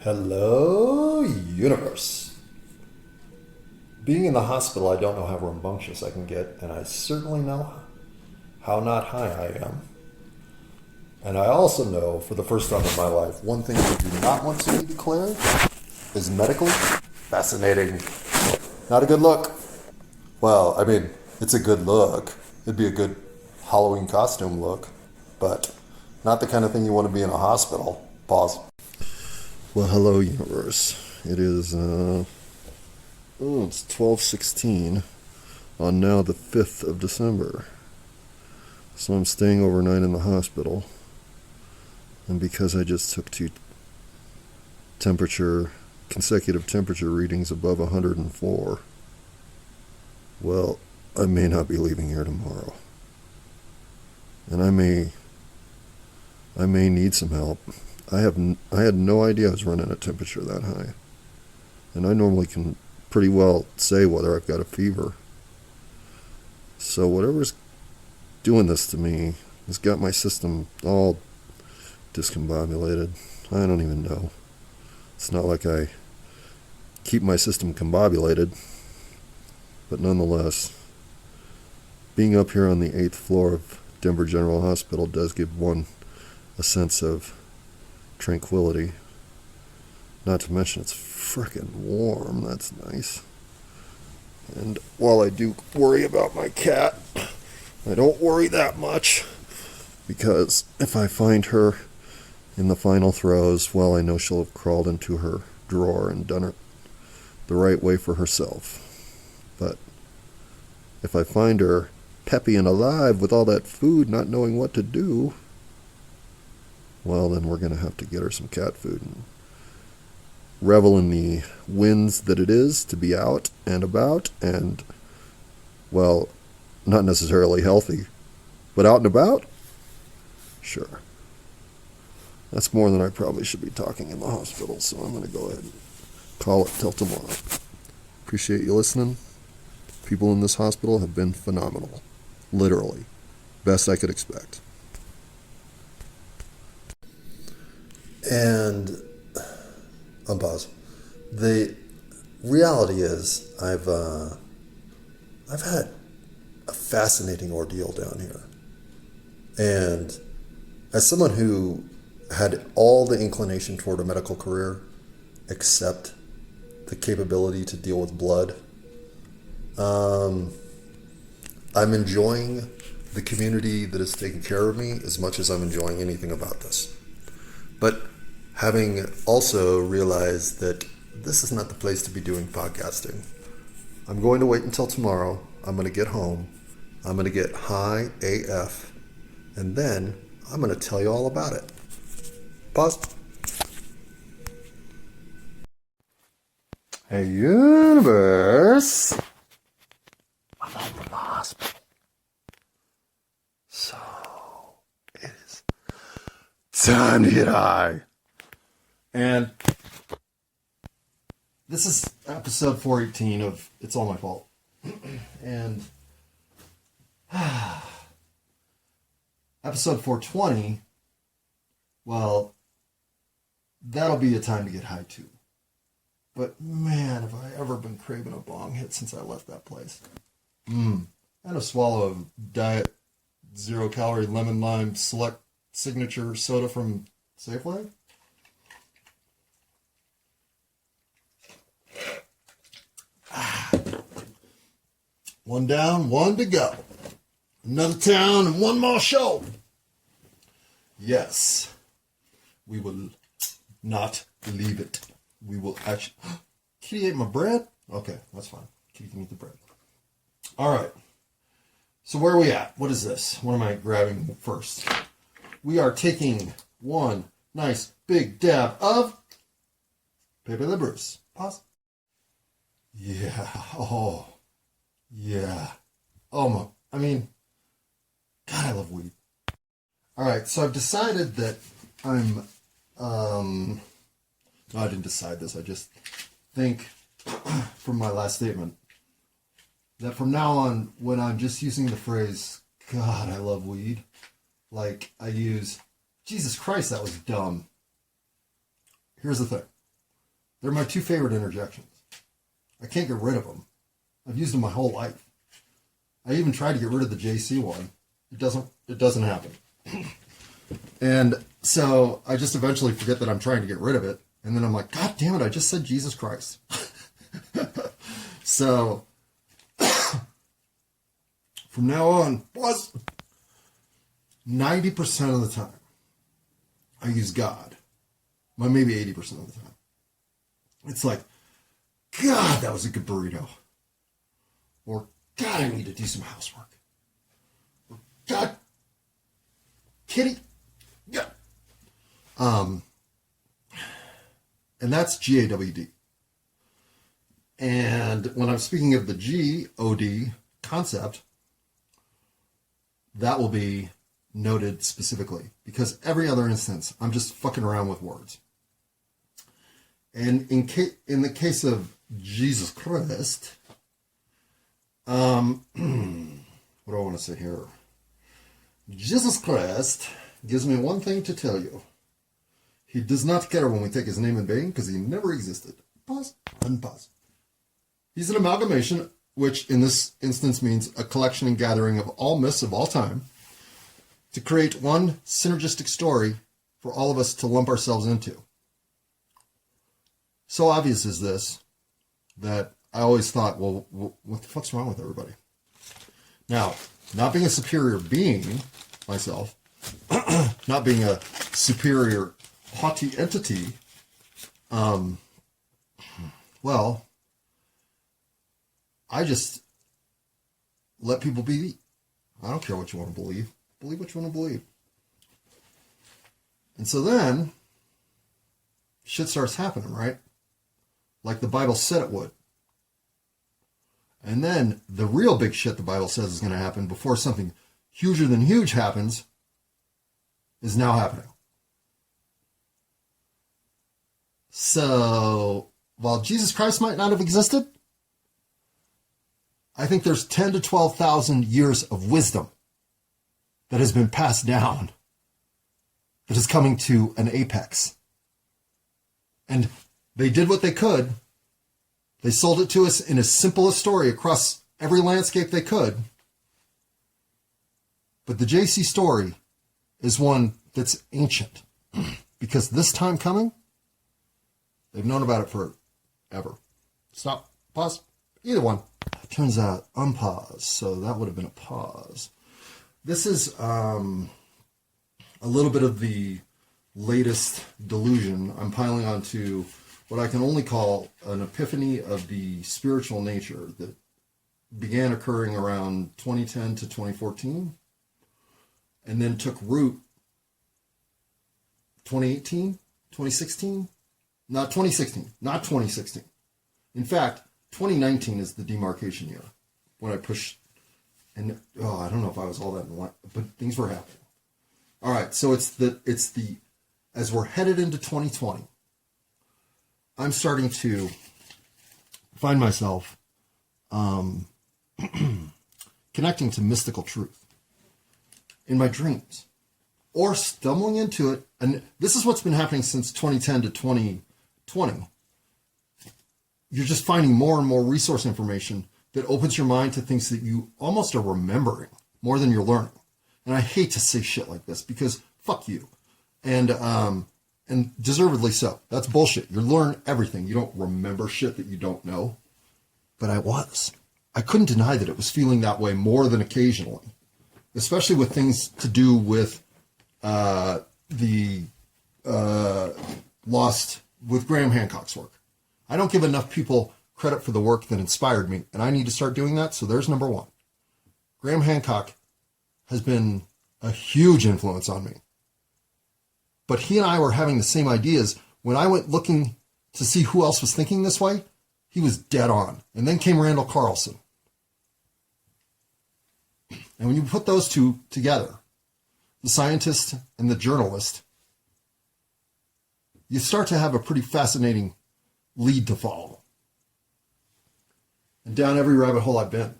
Hello, universe. Being in the hospital, I don't know how rambunctious I can get, and I certainly know how not high I am. And I also know, for the first time in my life, one thing I do not want to be declared is medically fascinating. Not a good look. Well, I mean, it's a good look. It'd be a good Halloween costume look, but not the kind of thing you want to be in a hospital. Pause. Well, hello, universe. It is, it's 12:16 on now the 5th of December. So I'm staying overnight in the hospital. And because I just took two consecutive temperature readings above 104, well, I may not be leaving here tomorrow. And I may need some help. I had no idea I was running a temperature that high. And I normally can pretty well say whether I've got a fever. So whatever's doing this to me has got my system all discombobulated. I don't even know. It's not like I keep my system combobulated. But nonetheless, being up here on the 8th floor of Denver General Hospital does give one a sense of tranquility. Not to mention it's frickin' warm. That's nice. And while I do worry about my cat, I don't worry that much, because if I find her in the final throes, well, I know she'll have crawled into her drawer and done it the right way for herself. But if I find her peppy and alive with all that food, not knowing what to do, well, then we're going to have to get her some cat food and revel in the winds that it is to be out and about and, well, not necessarily healthy, but out and about? Sure. That's more than I probably should be talking in the hospital, so I'm going to go ahead and call it till tomorrow. Appreciate you listening. People in this hospital have been phenomenal. Literally. Best I could expect. And unpause. The reality is, I've had a fascinating ordeal down here, and as someone who had all the inclination toward a medical career, except the capability to deal with blood, I'm enjoying the community that is taking care of me as much as I'm enjoying anything about this. But having also realized that this is not the place to be doing podcasting, I'm going to wait until tomorrow. I'm going to get home. I'm going to get high AF. And then I'm going to tell you all about it. Pause. Hey, universe. I'm home from the hospital. So it is time to get high. And this is episode 418 of It's All My Fault. And episode 420, well, that'll be a time to get high too. But man, have I ever been craving a bong hit since I left that place. And a swallow of Diet 0-calorie lemon lime select signature soda from Safeway. One down, one to go. Another town and one more show. Yes, we will not leave it. We will actually... Kitty ate my bread? Okay, that's fine. Kitty can eat the bread. All right. So where are we at? What is this? What am I grabbing first? We are taking one nice big dab of Pepe the Bruce. Pause. Yeah. Oh. Yeah. Oh my. I mean, God, I love weed. All right. So I've decided that I'm, no, I didn't decide this. I just think from my last statement that from now on, when I'm just using the phrase, God, I love weed, like I use, Jesus Christ, that was dumb. Here's the thing. They're my two favorite interjections. I can't get rid of them. I've used them my whole life. I even tried to get rid of the JC one. It doesn't happen. And so I just eventually forget that I'm trying to get rid of it. And then I'm like, God damn it, I just said Jesus Christ. So from now on, 90% of the time, I use God. Well, maybe 80% of the time. It's like, God, that was a good burrito. Or, God, I need to do some housework. Or, God, kitty. Yeah. And that's GAWD. And when I'm speaking of the GOD concept, that will be noted specifically. Because every other instance, I'm just fucking around with words. And in the case of Jesus Christ, what do I want to say here? Jesus Christ gives me one thing to tell you. He does not care when we take his name in vain because he never existed. Pause, unpause. He's an amalgamation, which in this instance means a collection and gathering of all myths of all time to create one synergistic story for all of us to lump ourselves into. So obvious is this that I always thought, well, what the fuck's wrong with everybody? Now, not being a superior being myself, not being a superior haughty entity, well, I just let people be. I don't care what you want to believe. Believe what you want to believe. And so then, shit starts happening, right? Like the Bible said it would. And then the real big shit the Bible says is going to happen before something huger than huge happens is now happening. So, while Jesus Christ might not have existed, I think there's 10 to 12,000 years of wisdom that has been passed down that is coming to an apex. And they did what they could. They sold it to us in as simple a story across every landscape they could. But the JC story is one that's ancient. Because this time coming, they've known about it forever. Stop. Pause. Either one. Turns out, unpause. So that would have been a pause. This is a little bit of the latest delusion I'm piling onto what I can only call an epiphany of the spiritual nature that began occurring around 2010 to 2014 and then took root 2018, 2016? Not 2016, not 2016. In fact, 2019 is the demarcation year when I pushed, and I don't know if I was all that in line, but things were happening. All right, so it's the as we're headed into 2020, I'm starting to find myself connecting to mystical truth in my dreams or stumbling into it. And this is what's been happening since 2010 to 2020. You're just finding more and more resource information that opens your mind to things that you almost are remembering more than you're learning. And I hate to say shit like this because fuck you. And deservedly so. That's bullshit. You learn everything. You don't remember shit that you don't know. But I couldn't deny that it was feeling that way more than occasionally. Especially with things to do with the lost, with Graham Hancock's work. I don't give enough people credit for the work that inspired me, and I need to start doing that, so there's number one. Graham Hancock has been a huge influence on me. But he and I were having the same ideas. When I went looking to see who else was thinking this way, he was dead on. And then came Randall Carlson. And when you put those two together, the scientist and the journalist, you start to have a pretty fascinating lead to follow. And down every rabbit hole I've been,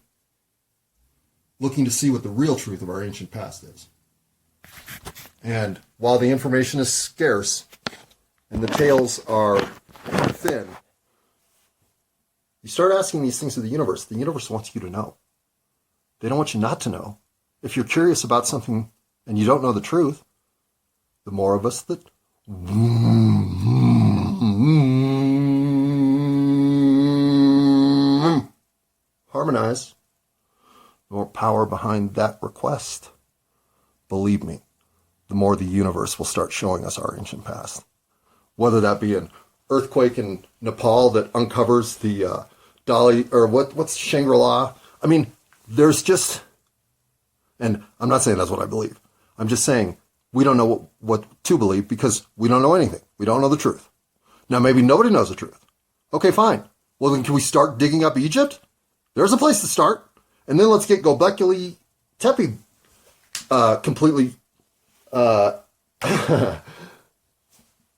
looking to see what the real truth of our ancient past is. And while the information is scarce and the tales are within, you start asking these things of the universe wants you to know. They don't want you not to know. If you're curious about something and you don't know the truth, the more of us that harmonize, the more power behind that request. Believe me, the more the universe will start showing us our ancient past. Whether that be an earthquake in Nepal that uncovers the Dali, or what's Shangri-La. I mean, there's just, and I'm not saying that's what I believe. I'm just saying we don't know what to believe because we don't know anything. We don't know the truth. Now, maybe nobody knows the truth. Okay, fine. Well, then can we start digging up Egypt? There's a place to start. And then let's get Göbekli Tepe completely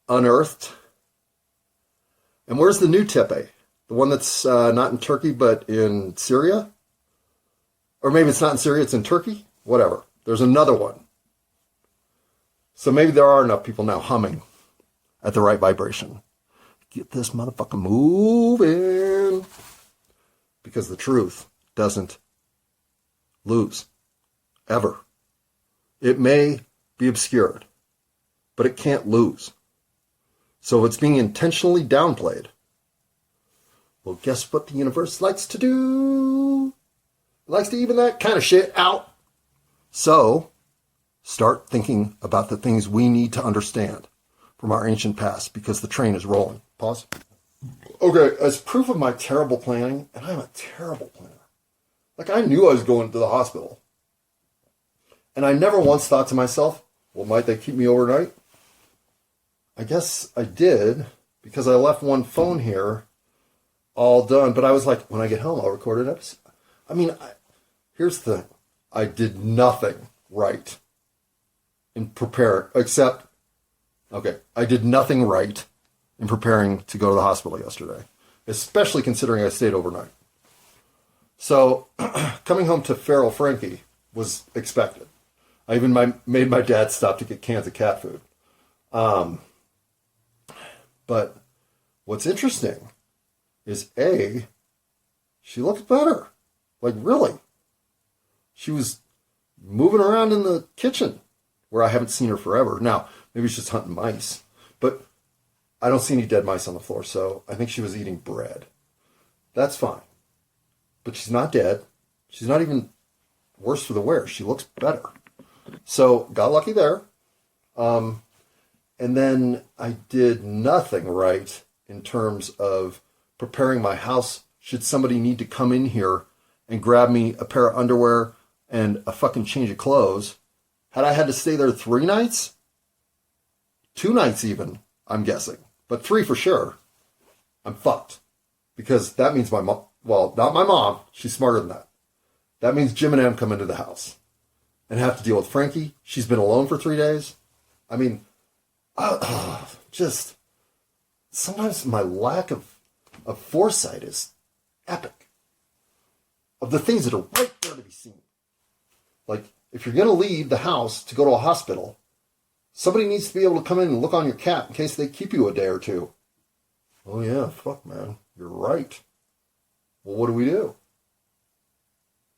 unearthed. And where's the new Tepe? The one that's not in Turkey, but in Syria? Or maybe it's not in Syria, it's in Turkey? Whatever. There's another one. So maybe there are enough people now humming at the right vibration. Get this motherfucker moving. Because the truth doesn't lose. Ever. It may be obscured, but it can't lose. So if it's being intentionally downplayed, well, guess what the universe likes to do? It likes to even that kind of shit out. So, start thinking about the things we need to understand from our ancient past because the train is rolling. Pause. Okay, as proof of my terrible planning, and I'm a terrible planner. Like, I knew I was going to the hospital. And I never once thought to myself, well, might they keep me overnight? I guess I did, because I left one phone here all done. But I was like, when I get home, I'll record an episode. I mean, here's the thing. I did nothing right in preparing, except, I did nothing right in preparing to go to the hospital yesterday, especially considering I stayed overnight. So, coming home to feral Frankie was expected. I even made my dad stop to get cans of cat food. But what's interesting is she looked better. Like, really. She was moving around in the kitchen where I haven't seen her forever. Now, maybe she's just hunting mice. But I don't see any dead mice on the floor, so I think she was eating bread. That's fine. But she's not dead. She's not even worse for the wear. She looks better. So, got lucky there. And then I did nothing right in terms of preparing my house should somebody need to come in here and grab me a pair of underwear and a fucking change of clothes. Had I had to stay there 3 nights? 2 nights even, I'm guessing. But 3 for sure. I'm fucked. Because that means my mom, well, not my mom, she's smarter than that. That means Jim and Em come into the house and have to deal with Frankie. She's been alone for 3 days. I mean, just sometimes my lack of foresight is epic. Of the things that are right there to be seen. Like, if you're going to leave the house to go to a hospital, somebody needs to be able to come in and look on your cat in case they keep you a day or two. Oh yeah, fuck man, you're right. Well, what do we do?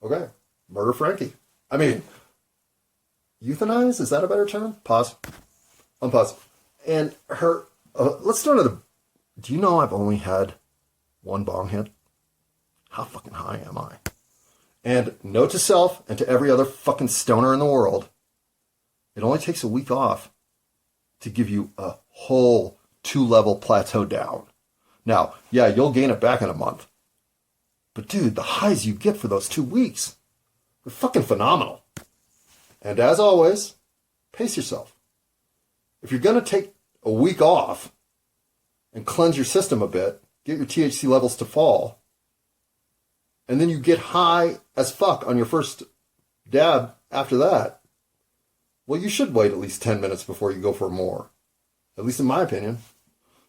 Okay, murder Frankie. I mean, euthanize? Is that a better term? Pause. Unpause. And her, let's start at do you know I've only had 1 bong hit? How fucking high am I? And note to self and to every other fucking stoner in the world, it only takes a week off to give you a whole 2-level plateau down. Now, yeah, you'll gain it back in a month. But dude, the highs you get for those 2 weeks are fucking phenomenal. And as always, pace yourself. If you're going to take a week off and cleanse your system a bit, get your THC levels to fall, and then you get high as fuck on your first dab after that, well, you should wait at least 10 minutes before you go for more. At least in my opinion.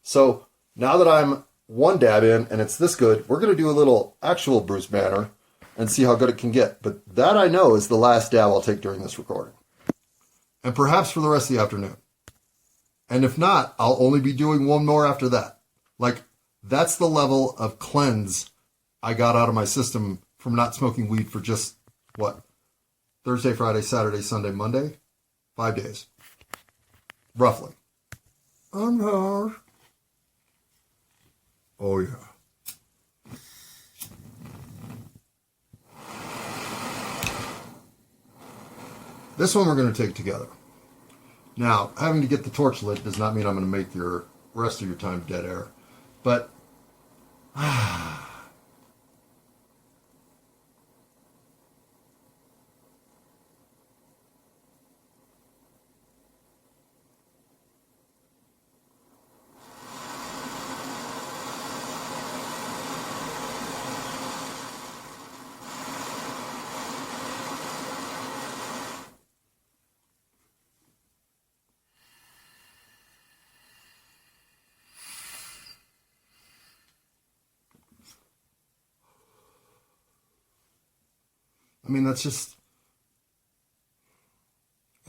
So now that I'm 1 dab in and it's this good, we're going to do a little actual Bruce Banner and see how good it can get. But that I know is the last dab I'll take during this recording. And perhaps for the rest of the afternoon. And if not, I'll only be doing 1 more after that. Like, That's the level of cleanse I got out of my system from not smoking weed for just, what, Thursday, Friday, Saturday, Sunday, Monday? 5 days. Roughly. Oh, yeah. This one we're going to take together. Now, having to get the torch lit does not mean I'm going to make your rest of your time dead air. But, I mean, that's just,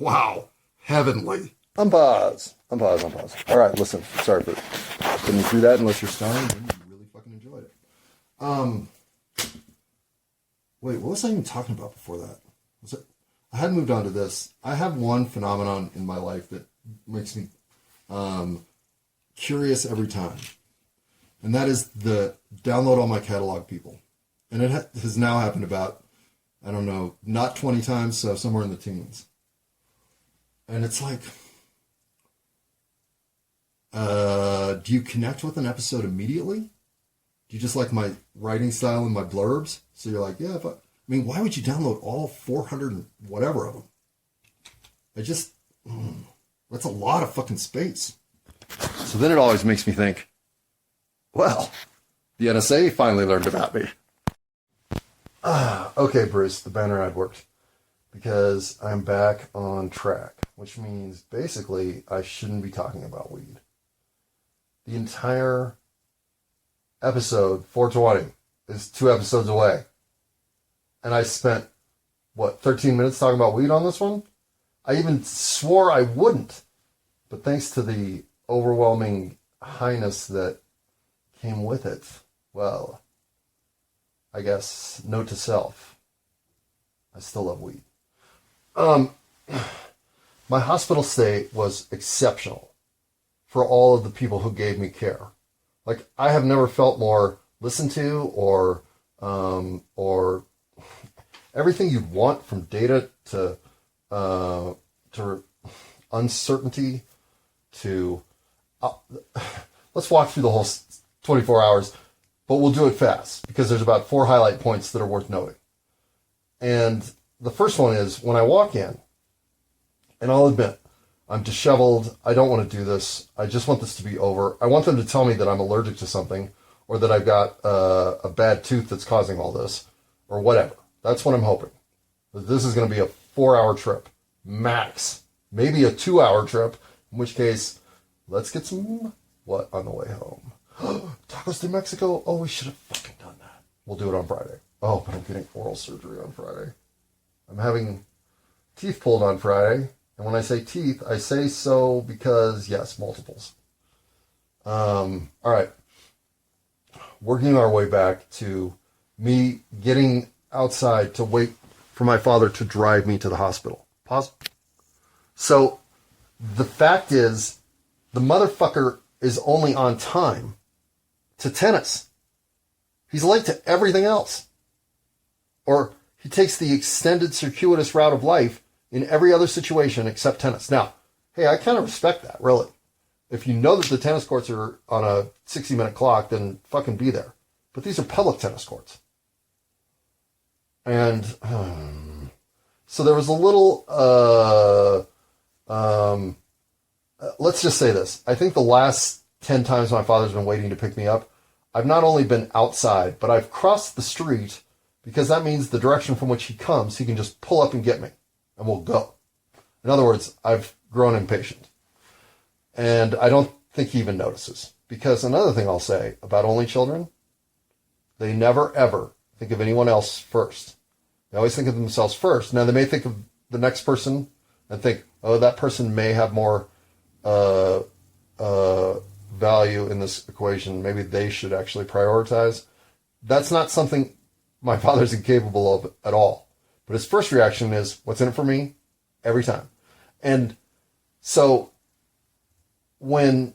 wow, heavenly. Unpause. All right, listen, sorry for putting you through that. Unless you're starving, then you really fucking enjoyed it. Wait, what was I even talking about before that? Was it? I had moved on to this. I have one phenomenon in my life that makes me curious every time, and that is the download all my catalog people. And it has now happened about, I don't know, not 20 times, so somewhere in the teens. And it's like, do you connect with an episode immediately? Do you just like my writing style and my blurbs? So you're like, yeah, but I mean, why would you download all 400 and whatever of them? That's a lot of fucking space. So then it always makes me think, well, the NSA finally learned about me. Okay, Bruce, the banner ad worked. Because I'm back on track, which means basically I shouldn't be talking about weed. The entire episode, 420, is 2 episodes away. And I spent, 13 minutes talking about weed on this one? I even swore I wouldn't. But thanks to the overwhelming highness that came with it, well, I guess, note to self, I still love weed. My hospital stay was exceptional for all of the people who gave me care. Like, I have never felt more listened to or everything you'd want, from data to uncertainty to, let's walk through the whole 24 hours. But we'll do it fast because there's about 4 highlight points that are worth noting. And the first one is when I walk in, and I'll admit, I'm disheveled. I don't want to do this. I just want this to be over. I want them to tell me that I'm allergic to something, or that I've got a bad tooth that's causing all this, or whatever. That's what I'm hoping. That this is going to be a 4-hour trip, max. Maybe a 2-hour trip, in which case, let's get some on the way home. Tacos de Mexico? Oh, we should have fucking done that. We'll do it on Friday. Oh, but I'm getting oral surgery on Friday. I'm having teeth pulled on Friday. And when I say teeth, I say so because, yes, multiples. All right. Working our way back to me getting outside to wait for my father to drive me to the hospital. Pause. So the fact is, the motherfucker is only on time to tennis. He's late to everything else. Or he takes the extended circuitous route of life in every other situation except tennis. Now, hey, I kind of respect that, really. If you know that the tennis courts are on a 60-minute clock, then fucking be there. But these are public tennis courts. And so there was a little, let's just say this. I think the last 10 times my father's been waiting to pick me up, I've not only been outside, but I've crossed the street, because that means the direction from which he comes, he can just pull up and get me, and we'll go. In other words, I've grown impatient. And I don't think he even notices. Because another thing I'll say about only children, they never, ever think of anyone else first. They always think of themselves first. Now, they may think of the next person and think, oh, that person may have more value in this equation. Maybe they should actually prioritize. That's not something my father's incapable of at all. But his first reaction is, what's in it for me? Every time. And so when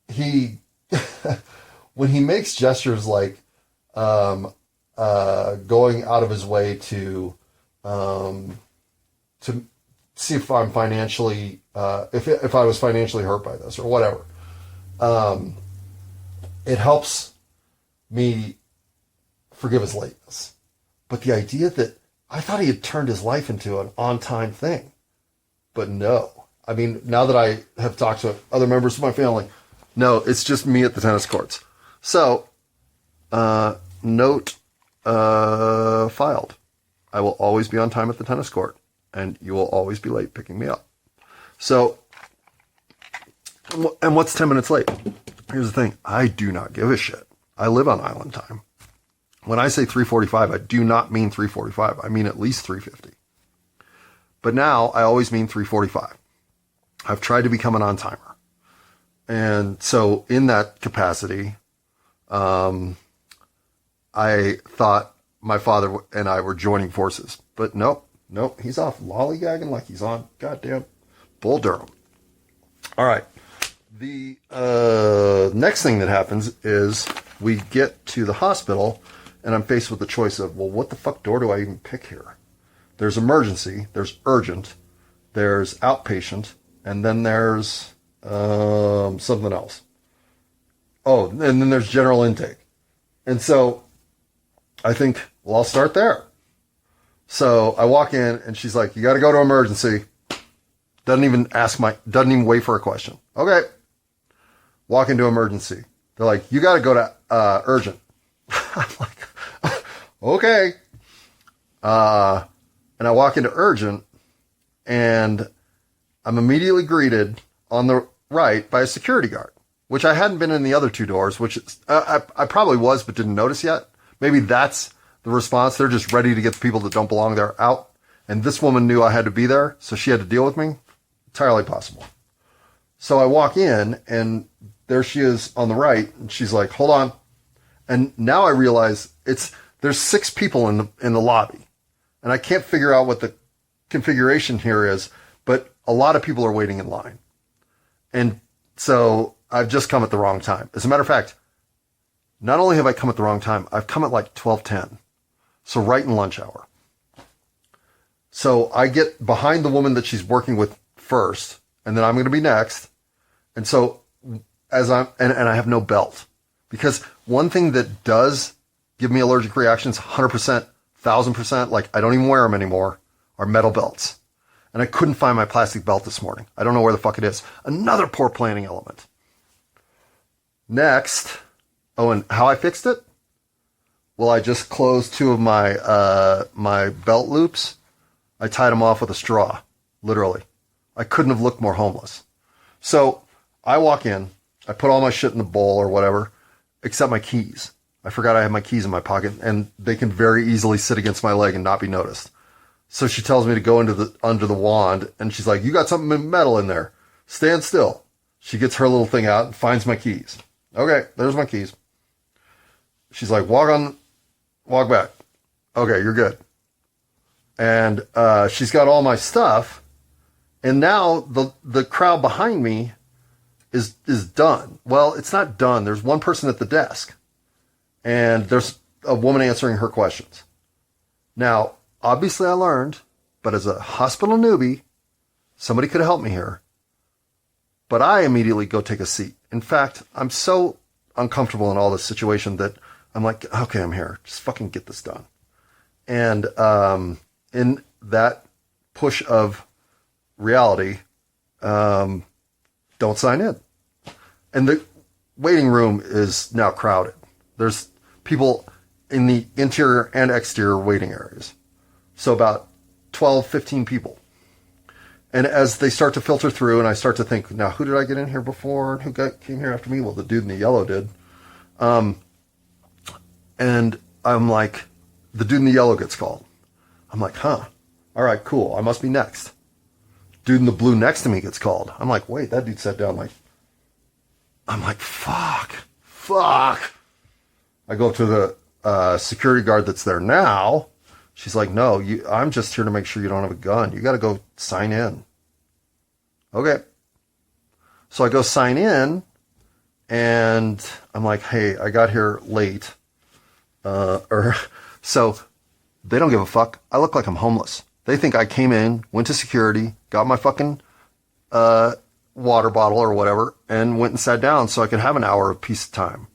he when he makes gestures like going out of his way to see if I'm financially if I was financially hurt by this or whatever, it helps me forgive his lateness. But the idea that I thought he had turned his life into an on-time thing, but no. I mean, now that I have talked to other members of my family, no, it's just me at the tennis courts. So, note filed. I will always be on time at the tennis court, and you will always be late picking me up. So, and what's 10 minutes late? Here's the thing. I do not give a shit. I live on island time. When I say 3:45, I do not mean 3:45. I mean at least 3:50. But now I always mean 3:45. I've tried to become an on-timer. And so in that capacity, I thought my father and I were joining forces. But nope, he's off lollygagging like he's on goddamn Bull Durham. All right. The next thing that happens is we get to the hospital, and I'm faced with the choice of, well, what the fuck door do I even pick here? There's emergency, there's urgent, there's outpatient, and then there's something else. Oh, and then there's general intake. And so I think, well, I'll start there. So I walk in, and she's like, you got to go to emergency. Doesn't even wait for a question. Okay. Walk into emergency. They're like, you got to go to urgent. I'm like, okay. And I walk into urgent, and I'm immediately greeted on the right by a security guard, which I hadn't been in the other two doors, which is, I probably was, but didn't notice yet. Maybe that's the response. They're just ready to get the people that don't belong there out. And this woman knew I had to be there, so she had to deal with me. Entirely possible. So I walk in, and there she is on the right, and she's like, hold on. And now I realize there's 6 people in the lobby. And I can't figure out what the configuration here is, but a lot of people are waiting in line. And so I've just come at the wrong time. As a matter of fact, not only have I come at the wrong time, I've come at like 12:10. So right in lunch hour. So I get behind the woman that she's working with first, and then I'm going to be next. And so and I have no belt, because one thing that does give me allergic reactions 100%, 1000%, like I don't even wear them anymore, are metal belts. And I couldn't find my plastic belt this morning. I don't know where the fuck it is. Another poor planning element. Next, and how I fixed it? Well, I just closed 2 of my belt loops. I tied them off with a straw, literally. I couldn't have looked more homeless. So I walk in, I put all my shit in the bowl or whatever, except my keys. I forgot I had my keys in my pocket, and they can very easily sit against my leg and not be noticed. So she tells me to go under the wand, and she's like, you got something metal in there. Stand still. She gets her little thing out and finds my keys. Okay, there's my keys. She's like, walk back. Okay, you're good. And she's got all my stuff, and now the crowd behind me is done. Well, it's not done. There's one person at the desk, and there's a woman answering her questions. Now, obviously I learned, but as a hospital newbie, somebody could have helped me here. But I immediately go take a seat. In fact, I'm so uncomfortable in all this situation that I'm like, okay, I'm here. Just fucking get this done. And in that push of reality, don't sign in. And the waiting room is now crowded. There's people in the interior and exterior waiting areas. So about 12, 15 people. And as they start to filter through, and I start to think, now, who did I get in here before? And who came here after me? Well, the dude in the yellow did. And I'm like, the dude in the yellow gets called. I'm like, all right, cool. I must be next. Dude in the blue next to me gets called. I'm like, wait, that dude sat down like I'm like, fuck. I go up to the security guard that's there now. She's like, no, I'm just here to make sure you don't have a gun. You got to go sign in. Okay. So I go sign in, and I'm like, hey, I got here late. So they don't give a fuck. I look like I'm homeless. They think I came in, went to security, got my fucking water bottle or whatever, and went and sat down so I could have an hour of peace of time.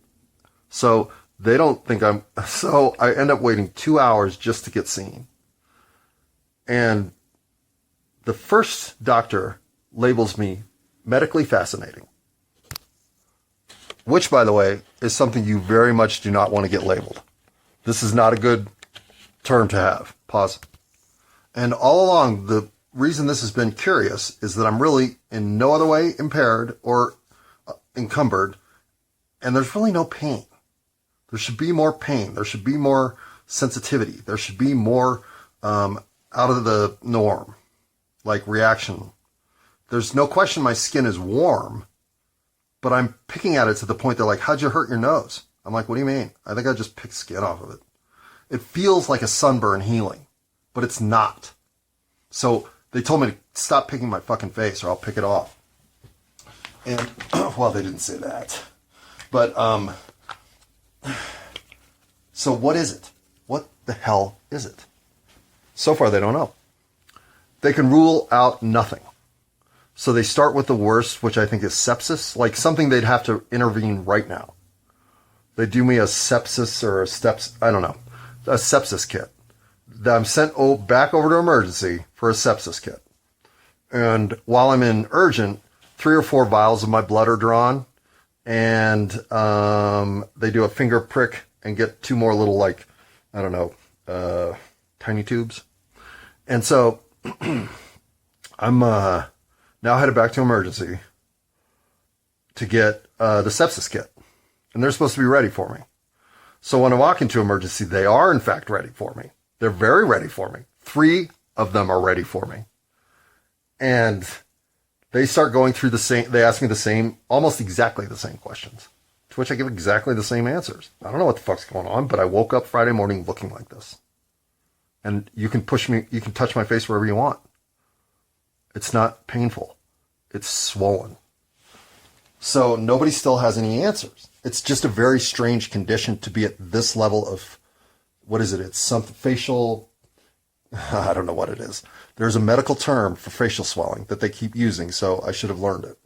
So they don't think so I end up waiting 2 hours just to get seen. And the first doctor labels me medically fascinating, which, by the way, is something you very much do not want to get labeled. This is not a good term to have. Pause. And all along, the reason this has been curious is that I'm really in no other way impaired or encumbered, and there's really no pain. There should be more pain. There should be more sensitivity. There should be more out of the norm, like reaction. There's no question my skin is warm, but I'm picking at it to the point they're like, how'd you hurt your nose? I'm like, what do you mean? I think I just picked skin off of it. It feels like a sunburn healing, but it's not. So they told me to stop picking my fucking face or I'll pick it off. And, well, they didn't say that. But, so what is it? What the hell is it? So far, they don't know. They can rule out nothing. So they start with the worst, which I think is sepsis, like something they'd have to intervene right now. They do me a sepsis or a sepsis kit. I'm sent back over to emergency for a sepsis kit. And while I'm in urgent, 3 or 4 vials of my blood are drawn, and they do a finger prick and get 2 more little, like, I don't know, tiny tubes. And so I'm now headed back to emergency to get the sepsis kit. And they're supposed to be ready for me. So when I walk into emergency, they are, in fact, ready for me. They're very ready for me. 3 of them are ready for me. And they start going through they ask me the same, almost exactly the same questions, to which I give exactly the same answers. I don't know what the fuck's going on, but I woke up Friday morning looking like this. And you can touch my face wherever you want. It's not painful. It's swollen. So nobody still has any answers. It's just a very strange condition to be at this level of, what is it? It's something facial, I don't know what it is. There's a medical term for facial swelling that they keep using, so I should have learned it.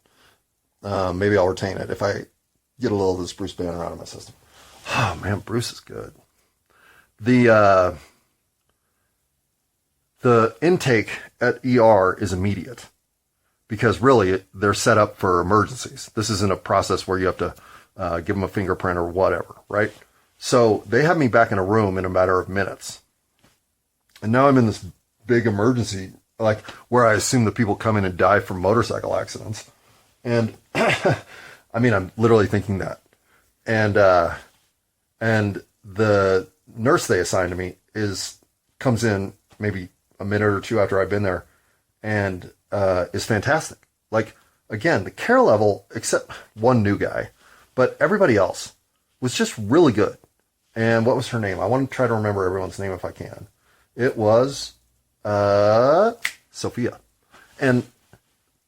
Maybe I'll retain it if I get a little of this Bruce Banner out of my system. Oh man, Bruce is good. The intake at ER is immediate because really they're set up for emergencies. This isn't a process where you have to give them a fingerprint or whatever, right? So they have me back in a room in a matter of minutes. And now I'm in this big emergency, like where I assume that people come in and die from motorcycle accidents. And I mean, I'm literally thinking that. And the nurse they assigned to me comes in maybe a minute or 2 after I've been there and is fantastic. Like, again, the care level, except one new guy, but everybody else was just really good. And what was her name? I want to try to remember everyone's name if I can. It was Sophia. And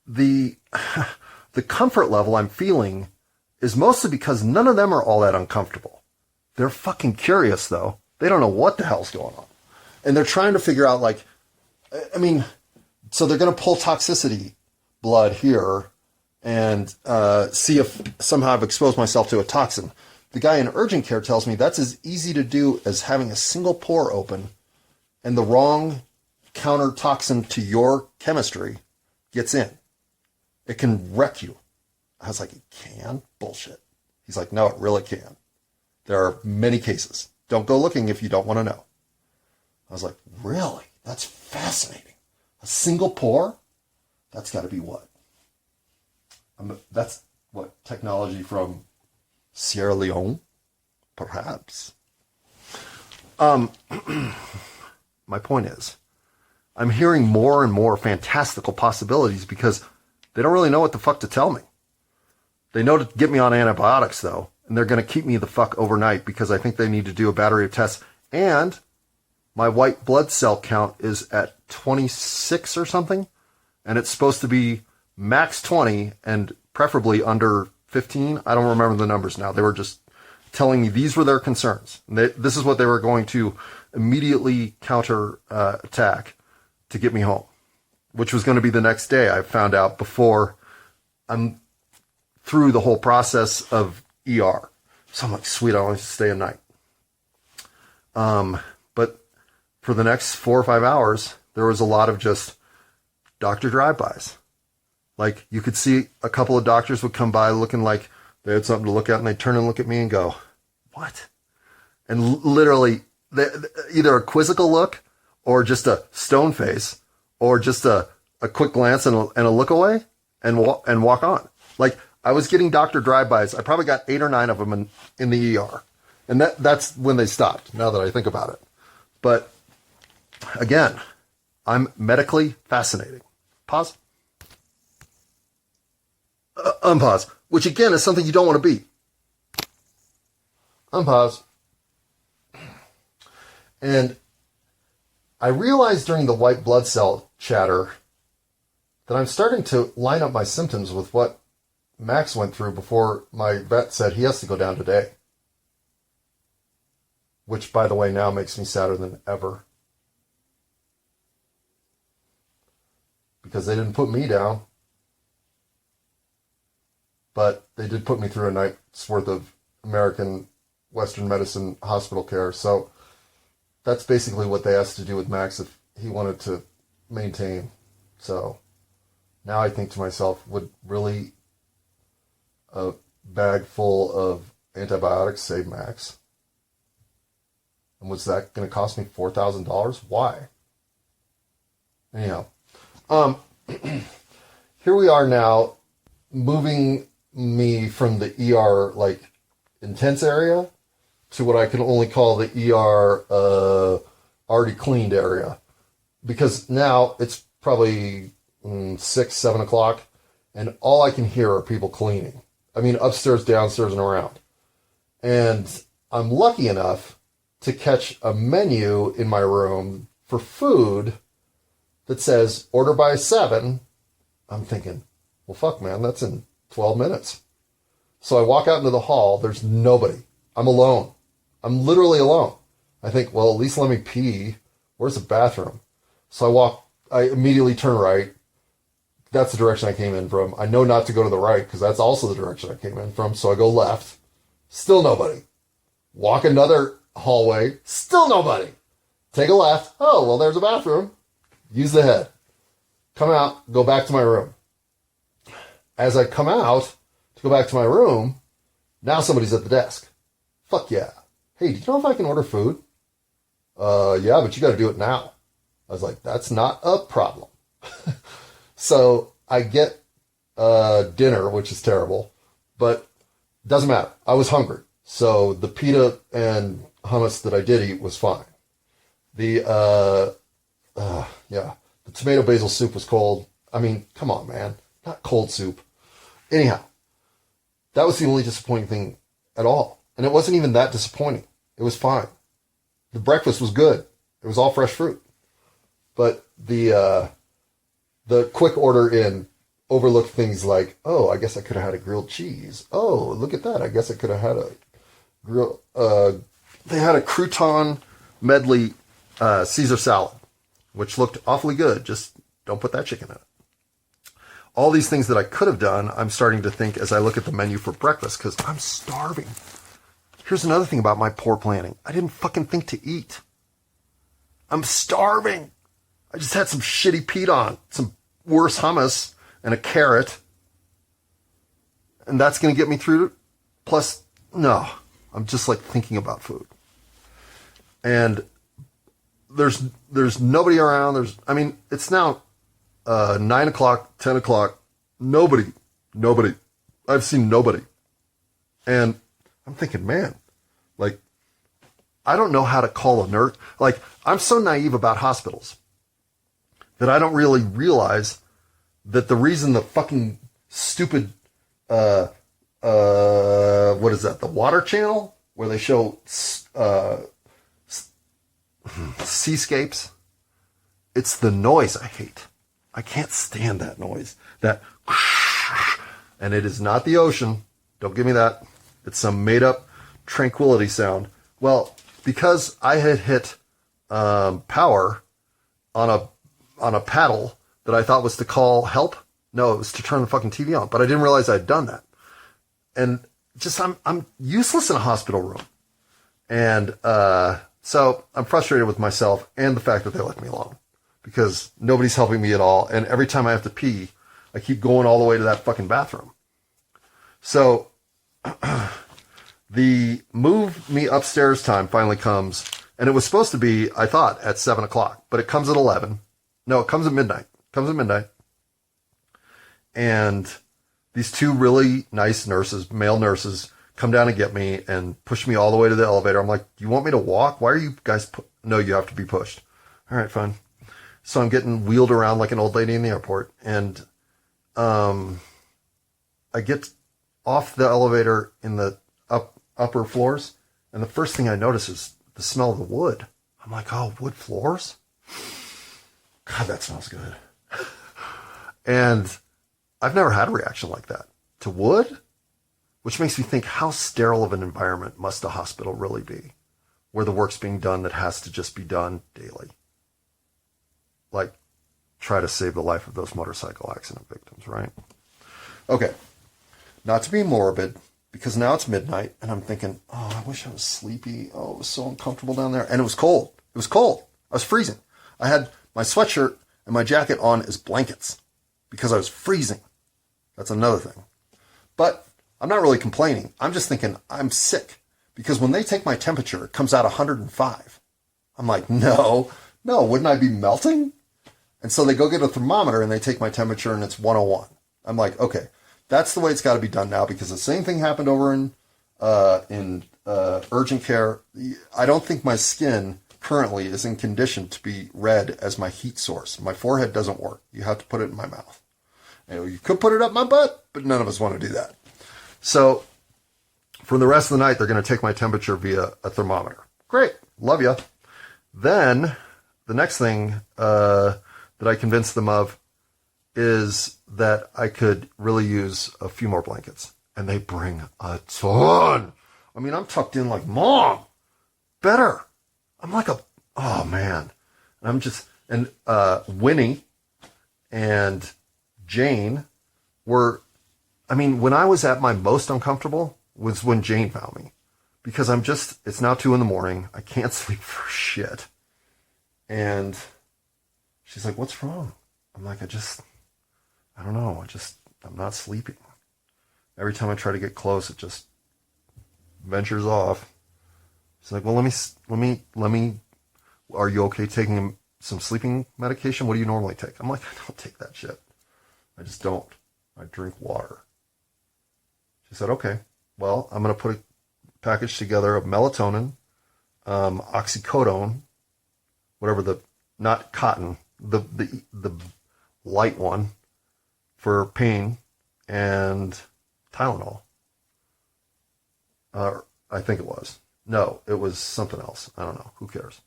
the comfort level I'm feeling is mostly because none of them are all that uncomfortable. They're fucking curious, though. They don't know what the hell's going on. And they're trying to figure out, like, I mean, so they're going to pull toxicity blood here and see if somehow I've exposed myself to a toxin. The guy in urgent care tells me that's as easy to do as having a single pore open and the wrong counter toxin to your chemistry gets in. It can wreck you. I was like, it can? Bullshit. He's like, no, it really can. There are many cases. Don't go looking if you don't want to know. I was like, really? That's fascinating. A single pore? That's got to be what? That's what, technology from Sierra Leone? Perhaps. My point is, I'm hearing more and more fantastical possibilities because they don't really know what the fuck to tell me. They know to get me on antibiotics, though, and they're going to keep me the fuck overnight because I think they need to do a battery of tests. And my white blood cell count is at 26 or something, and it's supposed to be max 20 and preferably under 15. I don't remember the numbers now. They were just telling me these were their concerns. This is what they were going to immediately counter attack to get me home, which was going to be the next day. I found out before I'm through the whole process of ER. So I'm like, sweet, I want to stay a night. But for the next 4 or 5 hours, there was a lot of just doctor drive-bys. Like, you could see a couple of doctors would come by looking like they had something to look at, and they'd turn and look at me and go, what? And literally, either a quizzical look, or just a stone face, or just a quick glance and a look away, and walk on. Like, I was getting doctor drive-bys. I probably got 8 or 9 of them in the ER. And that's when they stopped, now that I think about it. But, again, I'm medically fascinating. Pause. Unpause. Which, again, is something you don't want to be. Unpause. And I realized during the white blood cell chatter that I'm starting to line up my symptoms with what Max went through before my vet said he has to go down today. Which, by the way, now makes me sadder than ever. Because they didn't put me down. But they did put me through a night's worth of American Western medicine hospital care. So that's basically what they asked to do with Max if he wanted to maintain. So now I think to myself, would really a bag full of antibiotics save Max? And was that going to cost me $4,000? Why? Anyhow, here we are now, moving me from the ER, like, intense area to what I can only call the ER already cleaned area. Because now it's probably 6, 7 o'clock, and all I can hear are people cleaning. I mean, upstairs, downstairs, and around. And I'm lucky enough to catch a menu in my room for food that says, order by 7. I'm thinking, well, fuck, man, that's in 12 minutes. So I walk out into the hall. There's nobody. I'm alone. I'm literally alone. I think, well, at least let me pee. Where's the bathroom? So I immediately turn right. That's the direction I came in from. I know not to go to the right because that's also the direction I came in from. So I go left. Still nobody. Walk another hallway. Still nobody. Take a left. Oh, well, there's a bathroom. Use the head. Come out. Go back to my room. As I come out to go back to my room, now somebody's at the desk. Fuck yeah. Hey, do you know if I can order food? Yeah, but you got to do it now. I was like, that's not a problem. So I get dinner, which is terrible, but doesn't matter. I was hungry. So the pita and hummus that I did eat was fine. The tomato basil soup was cold. I mean, come on, man. Not cold soup. Anyhow, that was the only disappointing thing at all. And it wasn't even that disappointing. It was fine. The breakfast was good. It was all fresh fruit. But the quick order in overlooked things like, oh, I guess I could have had a grilled cheese. Oh, look at that. I guess I could have had a grill. They had a crouton medley Caesar salad, which looked awfully good. Just don't put that chicken in it. All these things that I could have done, I'm starting to think as I look at the menu for breakfast, because I'm starving. Here's another thing about my poor planning. I didn't fucking think to eat. I'm starving. I just had some shitty pita, some worse hummus, and a carrot. And that's going to get me through. Plus, no. I'm just like thinking about food. And there's nobody around. It's now 9 o'clock, 10 o'clock. Nobody. I've seen nobody. And I'm thinking, man, like, I don't know how to call a nurse. Like, I'm so naive about hospitals that I don't really realize that the reason the fucking stupid what is that? The Water Channel, where they show seascapes. It's the noise I hate. I can't stand that noise. That, and it is not the ocean. Don't give me that. It's some made up tranquility sound. Well, because I had hit power on a paddle that I thought was to call help. No, it was to turn the fucking TV on. But I didn't realize I'd done that. And just I'm useless in a hospital room. And so I'm frustrated with myself and the fact that they left me alone. Because nobody's helping me at all. And every time I have to pee, I keep going all the way to that fucking bathroom. So the move me upstairs time finally comes. And it was supposed to be, I thought, at 7 o'clock. But it comes at 11. No, it comes at midnight. It comes at midnight. And these two really nice nurses, male nurses, come down and get me and push me all the way to the elevator. I'm like, do you want me to walk? Why are you guys... No, you have to be pushed. All right, fine. So I'm getting wheeled around like an old lady in the airport. And I get off the elevator in the upper floors. And the first thing I notice is the smell of the wood. I'm like, oh, wood floors? God, that smells good. And I've never had a reaction like that to wood, which makes me think, how sterile of an environment must a hospital really be, where the work's being done that has to just be done daily? Like, try to save the life of those motorcycle accident victims, right? Okay, not to be morbid, because now it's midnight, and I'm thinking, oh, I wish I was sleepy. Oh, it was so uncomfortable down there. And it was cold. It was cold. I was freezing. I had my sweatshirt and my jacket on as blankets because I was freezing. That's another thing. But I'm not really complaining. I'm just thinking I'm sick, because when they take my temperature, it comes out 105. I'm like, no, wouldn't I be melting? And so they go get a thermometer and they take my temperature and it's 101. I'm like, okay, that's the way it's got to be done now, because the same thing happened over in urgent care. I don't think my skin currently is in condition to be read as my heat source. My forehead doesn't work. You have to put it in my mouth. You could put it up my butt, but none of us want to do that. So for the rest of the night, they're going to take my temperature via a thermometer. Great. Love ya. Then the next thing that I convinced them of is that I could really use a few more blankets. And they bring a ton. I mean, I'm tucked in like, Mom, better. I'm like oh man. And Winnie and Jane were, I mean, when I was at my most uncomfortable was when Jane found me. Because it's now 2 a.m. I can't sleep for shit. And she's like, what's wrong? I'm like, I don't know. I'm not sleeping. Every time I try to get close, it just ventures off. She's like, well, let me, are you okay taking some sleeping medication? What do you normally take? I'm like, I don't take that shit. I just don't. I drink water. She said, okay, well, I'm going to put a package together of melatonin, oxycodone, whatever not cotton, the light one for pain, and Tylenol. I think it was. No, it was something else. I don't know. Who cares?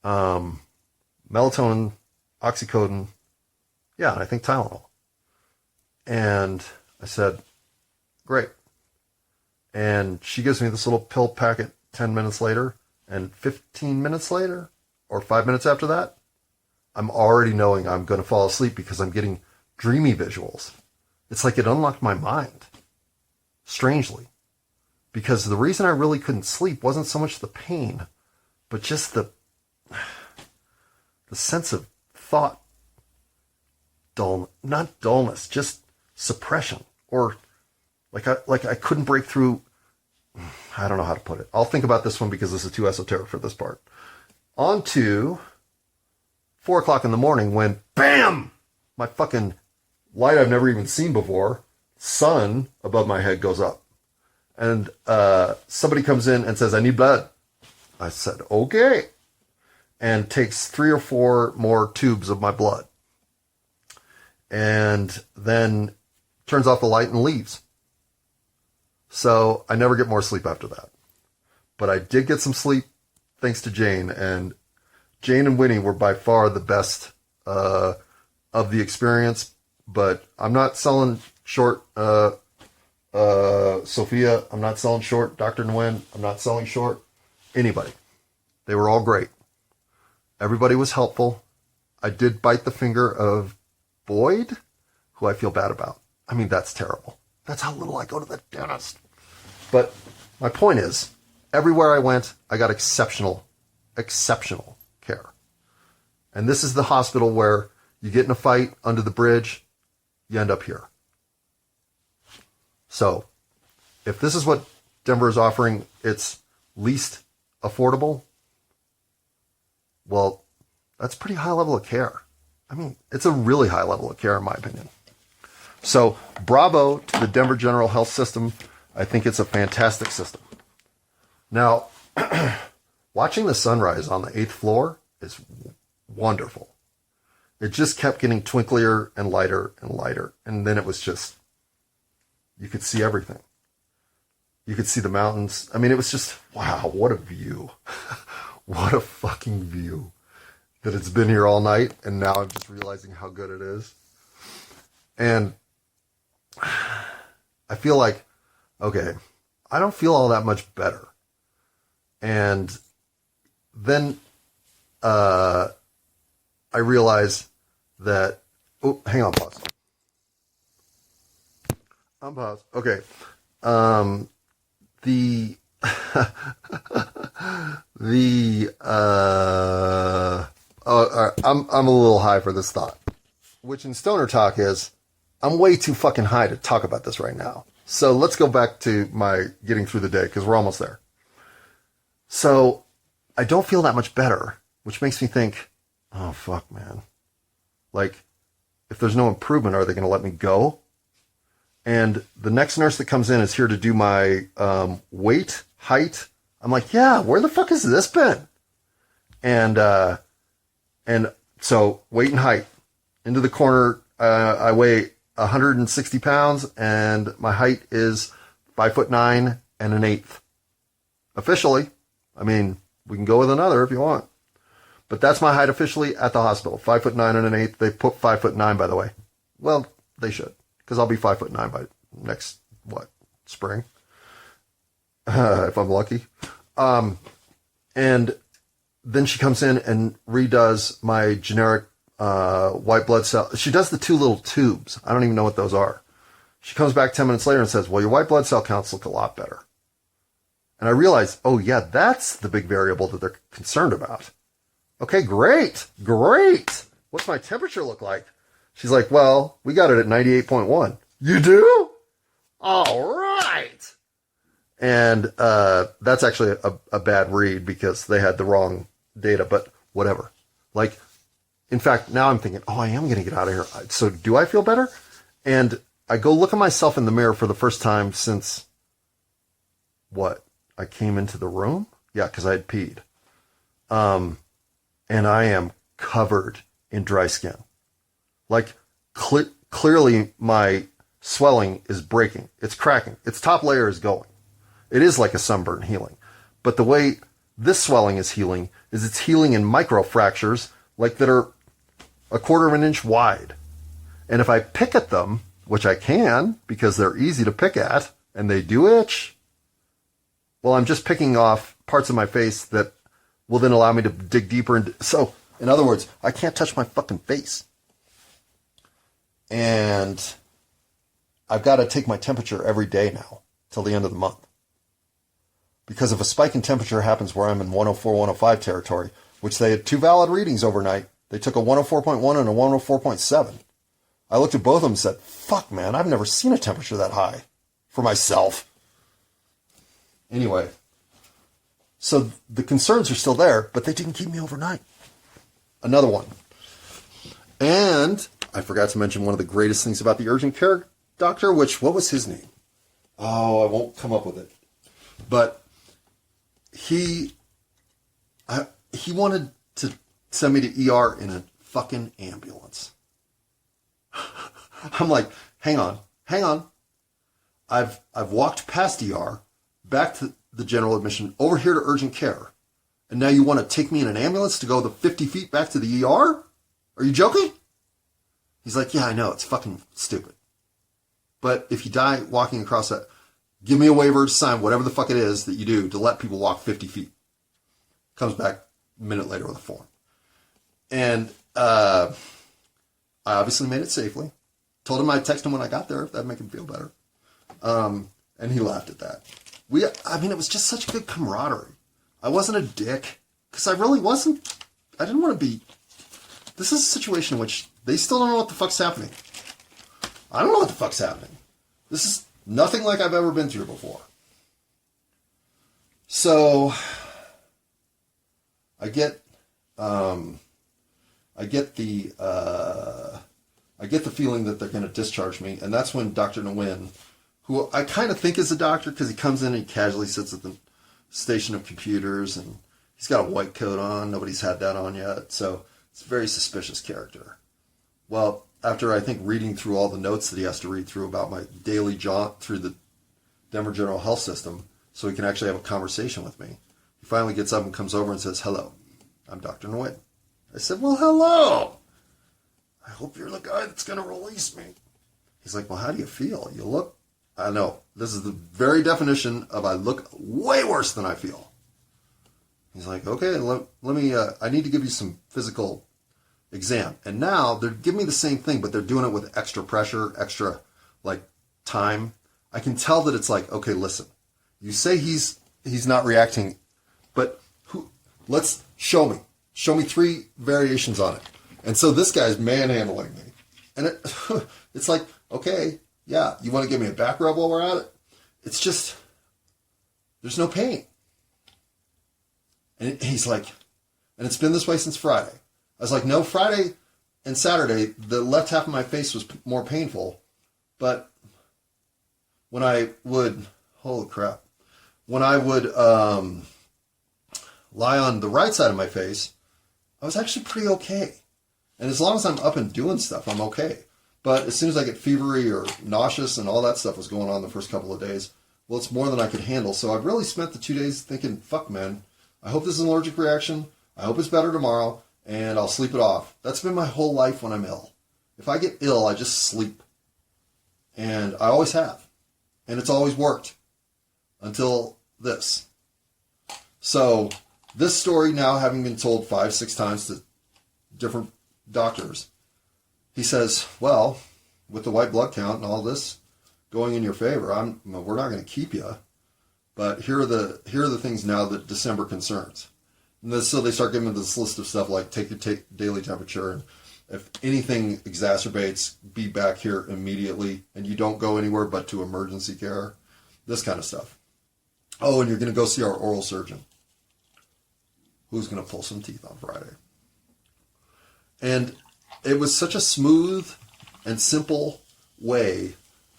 Melatonin, oxycodone, yeah, and I think Tylenol. And I said, great. And she gives me this little pill packet 10 minutes later, and 15 minutes later, or 5 minutes after that, I'm already knowing I'm going to fall asleep because I'm getting dreamy visuals. It's like it unlocked my mind, strangely. Because the reason I really couldn't sleep wasn't so much the pain, but just the sense of thought, not dullness, just suppression, or like I couldn't break through. I don't know how to put it. I'll think about this one because this is too esoteric for this part. On to 4 o'clock in the morning when, bam, my fucking light I've never even seen before, sun above my head goes up. And somebody comes in and says, I need blood. I said, okay. And takes 3 or 4 more tubes of my blood. And then turns off the light and leaves. So I never get more sleep after that. But I did get some sleep thanks to Jane. And Jane and Winnie were by far the best of the experience. But I'm not selling short Sophia. I'm not selling short Dr. Nguyen. I'm not selling short anybody. They were all great. Everybody was helpful. I did bite the finger of Boyd, who I feel bad about. I mean, that's terrible. That's how little I go to the dentist. But my point is, everywhere I went, I got exceptional care. And this is the hospital where you get in a fight under the bridge, you end up here. So, if this is what Denver is offering, it's least affordable, well, that's pretty high level of care. I mean, it's a really high level of care in my opinion. So, bravo to the Denver General Health System. I think it's a fantastic system. Now, watching the sunrise on the 8th floor is wonderful. It just kept getting twinklier and lighter and lighter. And then it was just, you could see everything. You could see the mountains. I mean, it was just, wow, what a view. What a fucking view. That it's been here all night, and now I'm just realizing how good it is. And I feel like, okay, I don't feel all that much better. And then I realize that, oh, hang on, pause. I'm paused. Okay. I'm a little high for this thought, which in stoner talk is, I'm way too fucking high to talk about this right now. So let's go back to my getting through the day, because we're almost there. So I don't feel that much better, which makes me think, oh fuck, man. Like, if there's no improvement, are they going to let me go? And the next nurse that comes in is here to do my weight, height. I'm like, yeah, where the fuck has this been? And so weight and height. Into the corner, I weigh 160 pounds, and my height is 5'9" and an eighth. Officially. I mean, we can go with another if you want. But that's my height officially at the hospital. 5'9" and an eighth. They put 5'9", by the way. Well, they should. Because I'll be 5'9" by next, spring? If I'm lucky. And then she comes in and redoes my generic white blood cell. She does the 2 little tubes. I don't even know what those are. She comes back 10 minutes later and says, well, your white blood cell counts look a lot better. And I realized, oh yeah, that's the big variable that they're concerned about. Okay, great. What's my temperature look like? She's like, well, we got it at 98.1. You do? All right. And that's actually a bad read because they had the wrong data, but whatever. Like, in fact, now I'm thinking, oh, I am going to get out of here. So do I feel better? And I go look at myself in the mirror for the first time since, I came into the room? Yeah, because I had peed. And I am covered in dry skin. Like, clearly my swelling is breaking. It's cracking. Its top layer is going. It is like a sunburn healing. But the way this swelling is healing is it's healing in micro fractures, like that are 1/4 of an inch wide. And if I pick at them, which I can, because they're easy to pick at, and they do itch, well, I'm just picking off parts of my face that will then allow me to dig deeper. So, in other words, I can't touch my fucking face. And I've got to take my temperature every day now, till the end of the month. Because if a spike in temperature happens where I'm in 104, 105 territory, which they had 2 valid readings overnight, they took a 104.1 and a 104.7. I looked at both of them and said, fuck, man, I've never seen a temperature that high for myself. Anyway, so the concerns are still there, but they didn't keep me overnight. Another one. And I forgot to mention one of the greatest things about the urgent care doctor, what was his name? Oh, I won't come up with it. But he wanted to send me to ER in a fucking ambulance. I'm like, hang on. I've walked past ER, back to the general admission, over here to urgent care. And now you want to take me in an ambulance to go the 50 feet back to the ER? Are you joking? He's like, yeah, I know. It's fucking stupid. But if you die walking across that, give me a waiver, sign whatever the fuck it is that you do to let people walk 50 feet. Comes back a minute later with a form. And I obviously made it safely. Told him I'd text him when I got there, if that'd make him feel better. And he laughed at that. It was just such good camaraderie. I wasn't a dick, because I really wasn't. I didn't want to be. This is a situation in which they still don't know what the fuck's happening. I don't know what the fuck's happening. This is nothing like I've ever been through before. So, I get the feeling that they're going to discharge me, and that's when Dr. Nguyen, who I kind of think is a doctor because he comes in and he casually sits at the station of computers, and he's got a white coat on. Nobody's had that on yet, so it's a very suspicious character. Well, after I think reading through all the notes that he has to read through about my daily jaunt through the Denver General Health System, so he can actually have a conversation with me, he finally gets up and comes over and says, "Hello, I'm Dr. Nguyen." I said, "Well, hello. I hope you're the guy that's going to release me." He's like, "Well, how do you feel? You look..." I know. This is the very definition of I look way worse than I feel. He's like, "Okay, let me, I need to give you some physical exam." And now they're giving me the same thing, but they're doing it with extra pressure, extra, time. I can tell that it's like, okay, listen, you say he's not reacting, but let's show me 3 variations on it. And so this guy's manhandling me. And it's like, okay, yeah, you want to give me a back rub while we're at it? It's just, there's no pain. And he's like, and it's been this way since Friday. I was like, no, Friday and Saturday, the left half of my face was more painful. But when I would, when I would lie on the right side of my face, I was actually pretty okay. And as long as I'm up and doing stuff, I'm okay. But as soon as I get fevery or nauseous and all that stuff was going on the first couple of days, well, it's more than I could handle. So I've really spent the 2 days thinking, fuck, man, I hope this is an allergic reaction. I hope it's better tomorrow, and I'll sleep it off. That's been my whole life when I'm ill. If I get ill, I just sleep. And I always have. And it's always worked. Until this. So, this story now having been told 5-6 times to different doctors, he says, well, with the white blood count and all this going in your favor, we're not going to keep you. But here are the things now that December concerns. And so they start giving me this list of stuff like take your daily temperature, and if anything exacerbates, be back here immediately, and you don't go anywhere but to emergency care, this kind of stuff. Oh, and you're going to go see our oral surgeon, who's going to pull some teeth on Friday. And it was such a smooth and simple way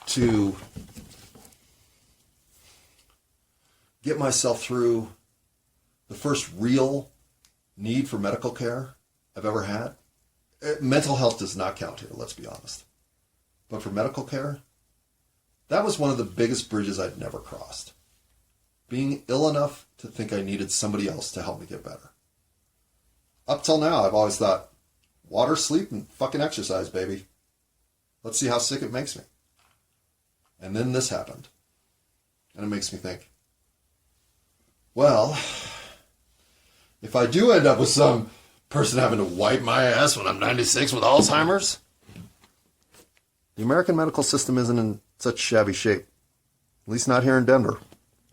to get myself through the first real need for medical care I've ever had. Mental health does not count here, let's be honest. But for medical care, that was one of the biggest bridges I'd never crossed. Being ill enough to think I needed somebody else to help me get better. Up till now, I've always thought, water, sleep, and fucking exercise, baby. Let's see how sick it makes me. And then this happened. And it makes me think, well, if I do end up with some person having to wipe my ass when I'm 96 with Alzheimer's, the American medical system isn't in such shabby shape. At least not here in Denver.